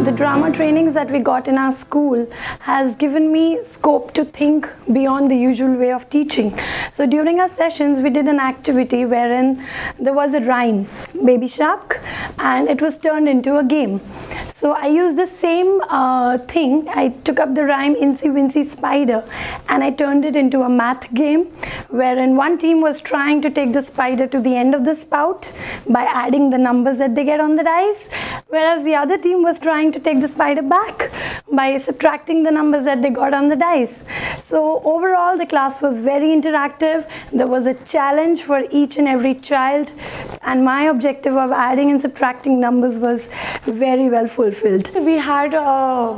The drama trainings that we got in our school has given me scope to think beyond the usual way of teaching. So during our sessions, we did an activity wherein there was a rhyme, Baby Shark, and it was turned into a game. So I used the same thing. I took up the rhyme Incy Wincy Spider and I turned it into a math game wherein one team was trying to take the spider to the end of the spout by adding the numbers that they get on the dice, whereas the other team was trying to take the spider back by subtracting the numbers that they got on the dice. So overall the class was very interactive. There was a challenge for each and every child, and my objective of adding and subtracting numbers was very well fulfilled. We had a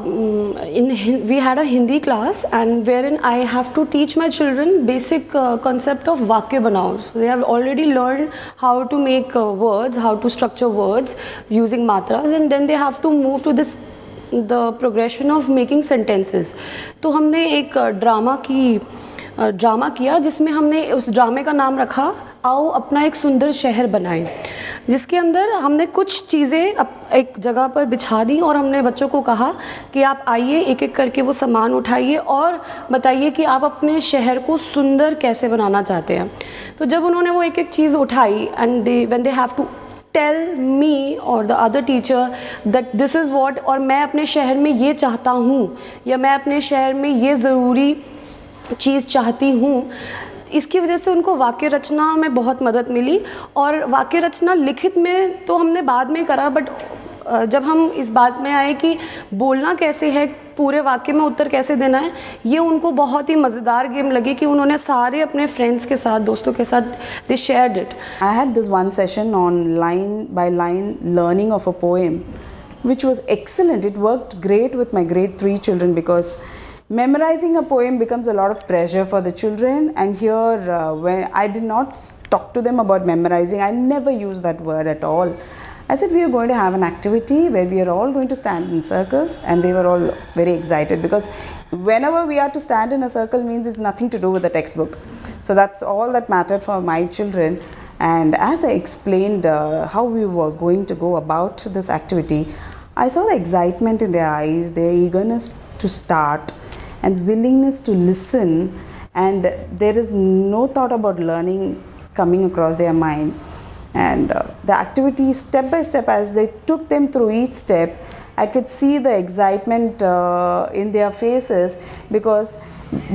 Hindi class, and wherein I have to teach my children basic concept of vakya banao. So they have already learned how to make words, how to structure words using matras, and then they have to move to the progression of making sentences. तो हमने एक drama किया जिसमें हमने उस ड्रामे का नाम रखा आओ अपना एक सुंदर शहर बनाएं, जिसके अंदर हमने कुछ चीज़ें एक जगह पर बिछा दी और हमने बच्चों को कहा कि आप आइए एक एक करके वो सामान उठाइए और बताइए कि आप अपने शहर को सुंदर कैसे बनाना चाहते हैं. तो जब उन्होंने वो एक एक चीज़ उठाई and when they have to tell me or the other teacher that this is what, और मैं अपने शहर में ये चाहता हूँ या मैं अपने शहर में ये ज़रूरी चीज़ चाहती हूँ, इसकी वजह से उनको वाक्य रचना में बहुत मदद मिली. और वाक्य रचना लिखित में तो हमने बाद में करा, बट जब हम इस बात में आए कि बोलना कैसे है, पूरे वाक्य में उत्तर कैसे देना है, ये उनको बहुत ही मज़ेदार गेम लगी कि उन्होंने सारे अपने फ्रेंड्स के साथ, दोस्तों के साथ, they shared it. I had this one session on line by line learning of a poem, which was excellent. It worked great with my grade 3 children because memorizing a poem becomes a lot of pressure for the children, and here when I did not talk to them about memorizing, I never used that word at all. I said we are going to have an activity where we are all going to stand in circles, and they were all very excited because whenever we are to stand in a circle means it's nothing to do with the textbook. So that's all that mattered for my children. And as I explained how we were going to go about this activity, I saw the excitement in their eyes, their eagerness to start and willingness to listen, and there is no thought about learning coming across their mind. And the activity step by step, as they took them through each step, I could see the excitement in their faces, because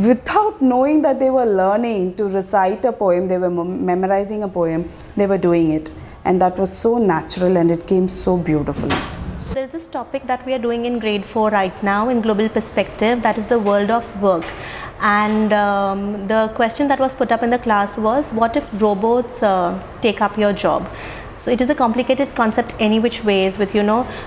without knowing that they were learning to recite a poem, they were memorizing a poem, they were doing it, and that was so natural and it came so beautifully. There is this topic that we are doing in grade 4 right now in Global Perspective, that is the world of work. And the question that was put up in the class was, what if robots take up your job? So it is a complicated concept any which ways, with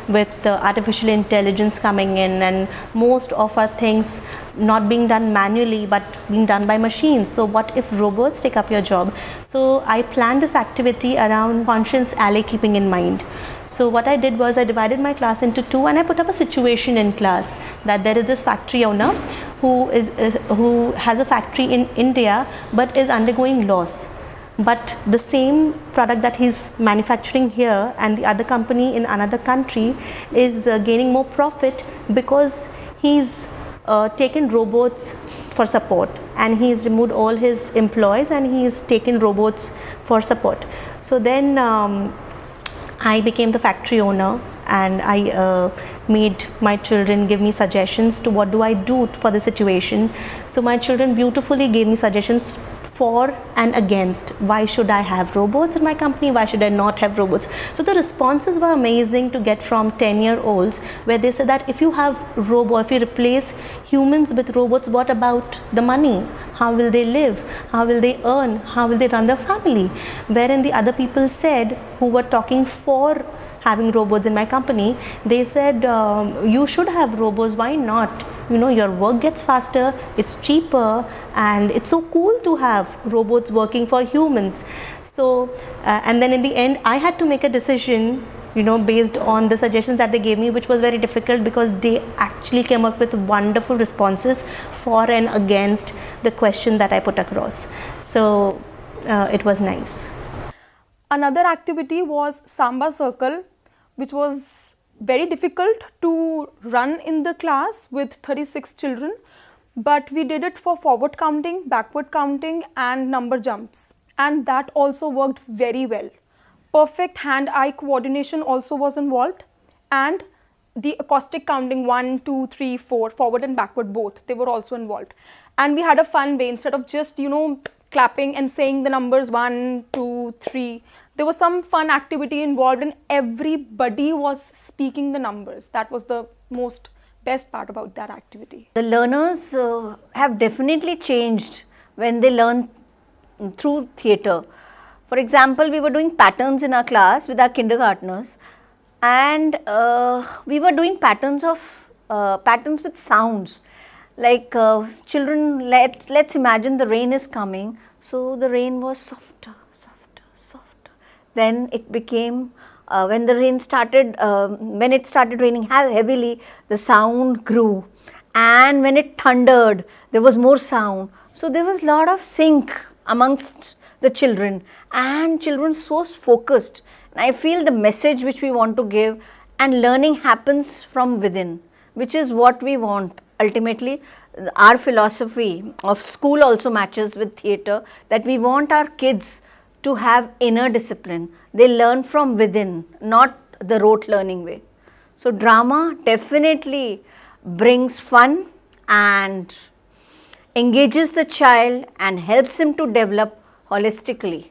with artificial intelligence coming in and most of our things not being done manually but being done by machines. So what if robots take up your job? So I planned this activity around conscious ally keeping in mind. So what I did was I divided my class into two, and I put up a situation in class that there is this factory owner who has a factory in India but is undergoing loss. But the same product that he's manufacturing here and the other company in another country is gaining more profit because he's taken robots for support, and he's removed all his employees and he's taken robots for support. So then I became the factory owner, and I made my children give me suggestions to what do I do for the situation. So my children beautifully gave me suggestions for and against. Why should I have robots in my company? Why should I not have robots? So the responses were amazing to get from 10-year-olds, where they said that if you have if you replace humans with robots, what about the money? How will they live? How will they earn? How will they run their family? Wherein the other people said, who were talking for having robots in my company, they said you should have robots, why not? Your work gets faster, it's cheaper, and it's so cool to have robots working for humans. So and then in the end I had to make a decision based on the suggestions that they gave me, which was very difficult because they actually came up with wonderful responses for and against the question that I put across. So it was nice. Another activity was Samba Circle, which was very difficult to run in the class with 36 children, but we did it for forward counting, backward counting and number jumps, and that also worked very well. Perfect hand-eye coordination also was involved, and the acoustic counting 1, 2, 3, 4, forward and backward both, they were also involved. And we had a fun way, instead of just, you know, clapping and saying the numbers 1, 2, 3, there was some fun activity involved and everybody was speaking the numbers. That was the most best part about that activity. The learners have definitely changed when they learn through theatre. For example, we were doing patterns in our class with our kindergartners, and we were doing patterns with sounds. Like children, let's imagine the rain is coming, so the rain was softer, softer, softer. Then it became, when it started raining heavily, the sound grew, and when it thundered, there was more sound. So there was a lot of sync amongst the children, and children so focused. And I feel the message which we want to give, and learning happens from within, which is what we want. Ultimately, our philosophy of school also matches with theatre, that we want our kids to have inner discipline. They learn from within, not the rote learning way. So drama definitely brings fun and engages the child and helps him to develop holistically.